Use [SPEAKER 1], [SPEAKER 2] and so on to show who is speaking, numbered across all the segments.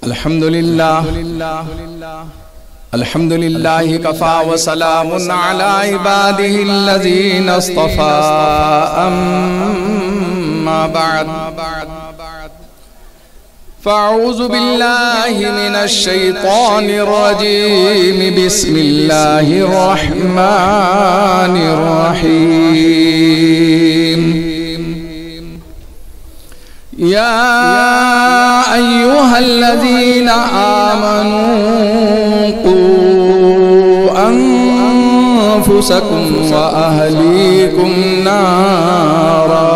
[SPEAKER 1] अल्हम्दुलिल्लाह अल्हम्दुलिल्लाहि कफ़ा व सलामुन अला इबादिहिल्लज़ीना इस्तफ़ा अम्मा बअद फ़अऊज़ु बिल्लाहि मिनश शैतानिर रजीम बिस्मिल्लाहिर रहमानिर रहीम या अय्युहल्लज़ीना आमनू क़ू अन्फुसकुम व अहलीकुम नारा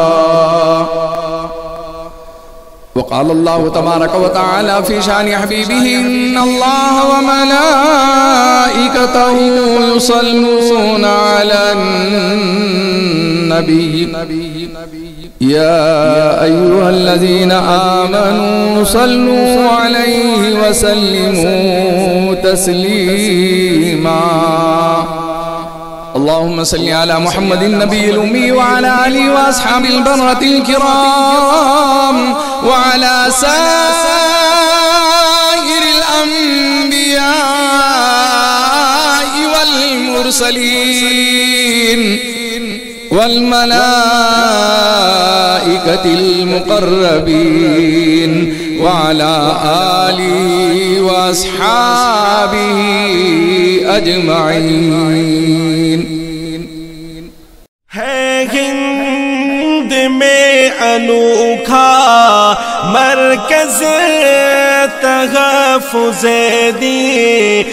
[SPEAKER 1] वक़ाल अल्लाहु तबारक व तआला फ़ी शानि हबीबिही इन्नल्लाह व मलाइकतहू युसल्लूना अलन नबी या अय्युहल्लज़ीना आमनू सल्लू अलैहि व सल्लिमू तस्लीमा अल्लाहुम्मा सल्लि अला मुहम्मदिन नबिय्यिल उम्मी व अला आलिहि व अस्हाबिल बर्रतिल किराम व अला साइरिल अंबिया'i वल मुरसलीन वल मलाइकतिल मुक़र्रबीन व अला आलिहि व अस्हाबिहि अजमईन।
[SPEAKER 2] है हिंद में अनोखा मरकज़ तहफ़्फ़ुज़ दीन